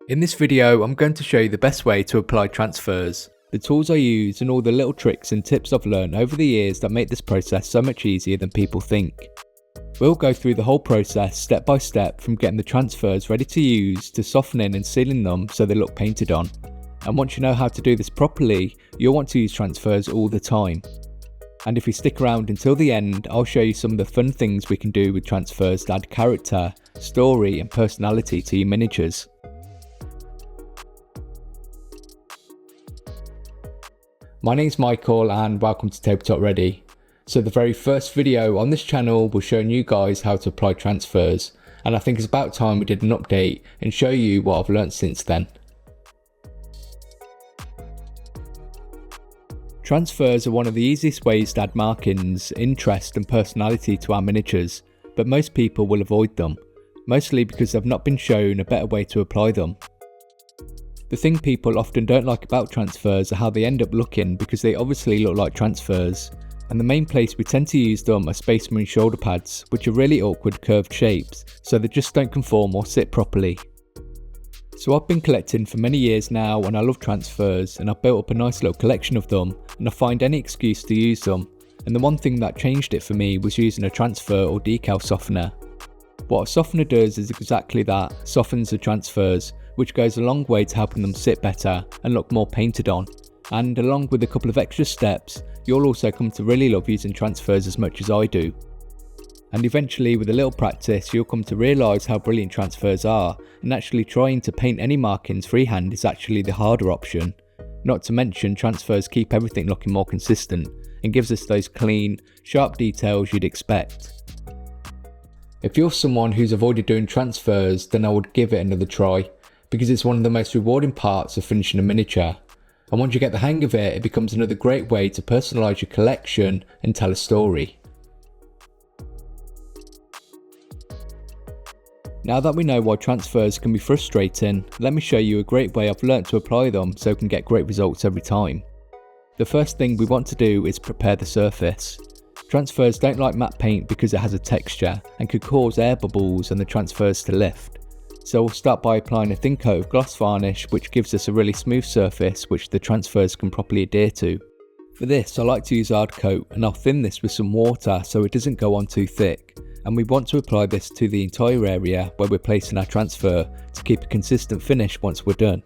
In this video, I'm going to show you the best way to apply transfers, the tools I use and all the little tricks and tips I've learned over the years that make this process so much easier than people think. We'll go through the whole process step by step, from getting the transfers ready to use to softening and sealing them so they look painted on. And once you know how to do this properly, you'll want to use transfers all the time. And if you stick around until the end, I'll show you some of the fun things we can do with transfers to add character, story and personality to your miniatures. My name's Michael and welcome to TableTopReady. So the very first video on this channel was showing you guys how to apply transfers, and I think it's about time we did an update and show you what I've learnt since then. Transfers are one of the easiest ways to add markings, interest and personality to our miniatures, but most people will avoid them, mostly because they've not been shown a better way to apply them. The thing people often don't like about transfers are how they end up looking, because they obviously look like transfers, and the main place we tend to use them are Space Marine shoulder pads, which are really awkward curved shapes, so they just don't conform or sit properly. So I've been collecting for many years now and I love transfers, and I've built up a nice little collection of them, and I find any excuse to use them, and the one thing that changed it for me was using a transfer or decal softener. What a softener does is exactly that, softens the transfers, which goes a long way to helping them sit better and look more painted on. And along with a couple of extra steps, you'll also come to really love using transfers as much as I do. And eventually, with a little practice, you'll come to realise how brilliant transfers are, and actually trying to paint any markings freehand is actually the harder option. Not to mention, transfers keep everything looking more consistent and gives us those clean, sharp details you'd expect. If you're someone who's avoided doing transfers, then I would give it another try, because it's one of the most rewarding parts of finishing a miniature. And once you get the hang of it, it becomes another great way to personalise your collection and tell a story. Now that we know why transfers can be frustrating, let me show you a great way I've learnt to apply them so we can get great results every time. The first thing we want to do is prepare the surface. Transfers don't like matte paint because it has a texture and could cause air bubbles and the transfers to lift. So we'll start by applying a thin coat of gloss varnish, which gives us a really smooth surface which the transfers can properly adhere to. For this, I like to use hard coat, and I'll thin this with some water so it doesn't go on too thick, and we want to apply this to the entire area where we're placing our transfer to keep a consistent finish once we're done.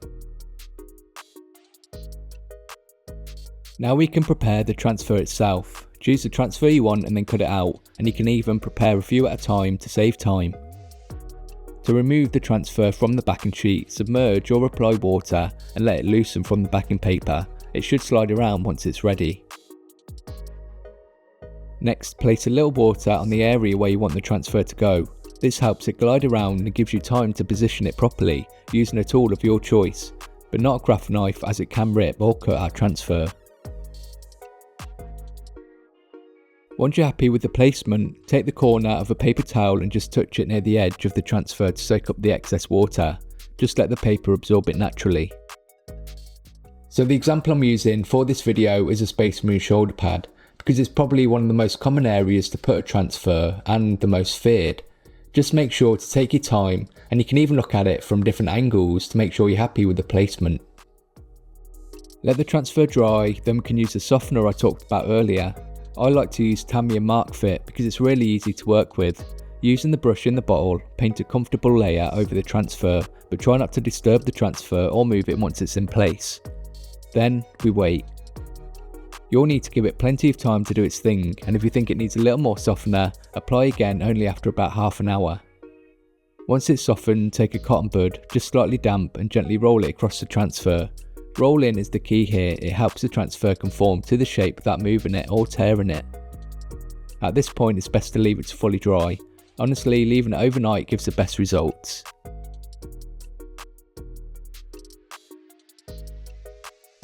Now we can prepare the transfer itself. Choose the transfer you want and then cut it out, and you can even prepare a few at a time to save time. To remove the transfer from the backing sheet, submerge or apply water and let it loosen from the backing paper. It should slide around once it's ready. Next, place a little water on the area where you want the transfer to go. This helps it glide around and gives you time to position it properly using a tool of your choice, but not a craft knife, as it can rip or cut our transfer. Once you're happy with the placement, take the corner of a paper towel and just touch it near the edge of the transfer to soak up the excess water. Just let the paper absorb it naturally. So the example I'm using for this video is a Space Marine shoulder pad, because it's probably one of the most common areas to put a transfer and the most feared. Just make sure to take your time, and you can even look at it from different angles to make sure you're happy with the placement. Let the transfer dry, then we can use the softener I talked about earlier. I like to use Tamiya Mark Fit because it's really easy to work with. Using the brush in the bottle, paint a comfortable layer over the transfer, but try not to disturb the transfer or move it once it's in place. Then we wait. You'll need to give it plenty of time to do its thing, and if you think it needs a little more softener, apply again only after about half an hour. Once it's softened, take a cotton bud, just slightly damp, and gently roll it across the transfer. Rolling is the key here. It helps the transfer conform to the shape without moving it or tearing it. At this point, it's best to leave it to fully dry. Honestly, leaving it overnight gives the best results.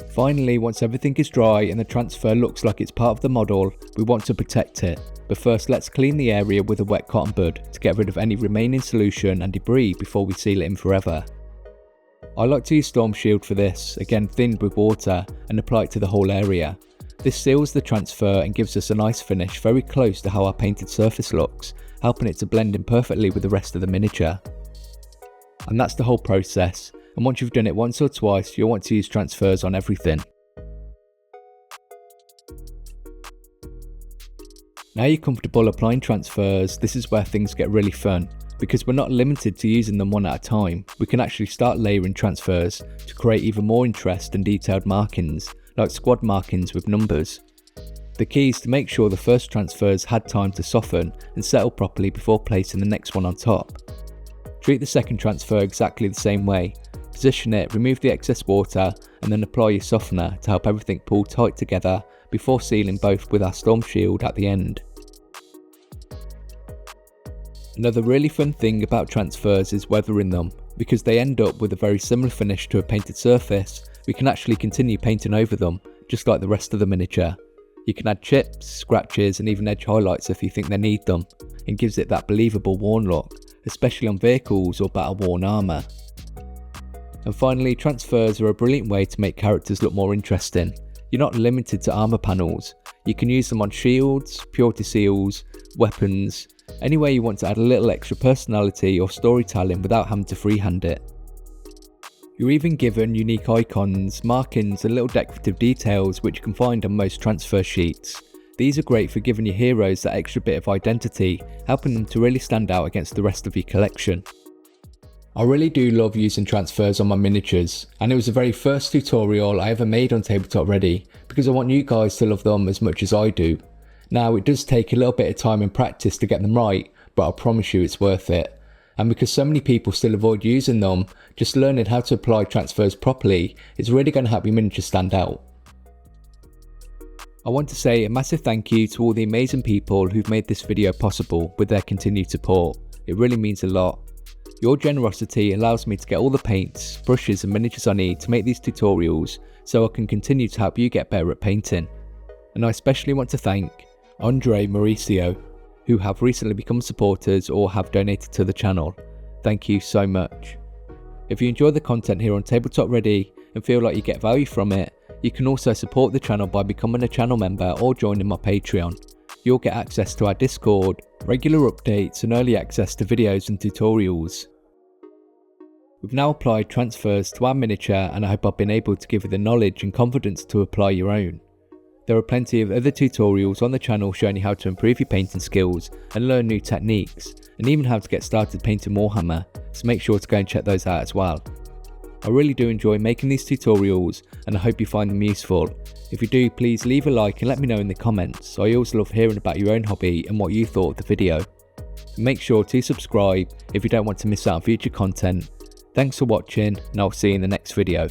Finally, once everything is dry and the transfer looks like it's part of the model, we want to protect it. But first, let's clean the area with a wet cotton bud to get rid of any remaining solution and debris before we seal it in forever. I like to use Storm Shield for this, again thinned with water, and apply it to the whole area. This seals the transfer and gives us a nice finish very close to how our painted surface looks, helping it to blend in perfectly with the rest of the miniature. And that's the whole process. and once you've done it once or twice, you'll want to use transfers on everything. Now you're comfortable applying transfers, this is where things get really fun. Because we're not limited to using them one at a time, we can actually start layering transfers to create even more interest and detailed markings, like squad markings with numbers. The key is to make sure the first transfers had time to soften and settle properly before placing the next one on top. Treat the second transfer exactly the same way, position it, remove the excess water, and then apply your softener to help everything pull tight together before sealing both with our storm shield at the end. Another really fun thing about transfers is weathering them. Because they end up with a very similar finish to a painted surface, we can actually continue painting over them, just like the rest of the miniature. You can add chips, scratches and even edge highlights if you think they need them, and gives it that believable worn look, especially on vehicles or battle worn armour. And finally, transfers are a brilliant way to make characters look more interesting. You're not limited to armour panels, you can use them on shields, purity seals, weapons, anywhere you want to add a little extra personality or storytelling without having to freehand it. You're even given unique icons, markings and little decorative details which you can find on most transfer sheets. These are great for giving your heroes that extra bit of identity, helping them to really stand out against the rest of your collection. I really do love using transfers on my miniatures, and it was the very first tutorial I ever made on TableTopReady because I want you guys to love them as much as I do. Now it does take a little bit of time and practice to get them right, but I promise you it's worth it. And because so many people still avoid using them, just learning how to apply transfers properly is really going to help your miniature stand out. I want to say a massive thank you to all the amazing people who've made this video possible with their continued support. It really means a lot. Your generosity allows me to get all the paints, brushes and miniatures I need to make these tutorials so I can continue to help you get better at painting. And I especially want to thank Andre Mauricio, who have recently become supporters or have donated to the channel. Thank you so much. If you enjoy the content here on TableTopReady and feel like you get value from it, you can also support the channel by becoming a channel member or joining my Patreon. You'll get access to our Discord, regular updates and early access to videos and tutorials. We've now applied transfers to our miniature and I hope I've been able to give you the knowledge and confidence to apply your own. There are plenty of other tutorials on the channel showing you how to improve your painting skills and learn new techniques, and even how to get started painting Warhammer, so make sure to go and check those out as well. I really do enjoy making these tutorials and I hope you find them useful. If you do, please leave a like and let me know in the comments. I always love hearing about your own hobby and what you thought of the video. And make sure to subscribe if you don't want to miss out on future content. Thanks for watching and I'll see you in the next video.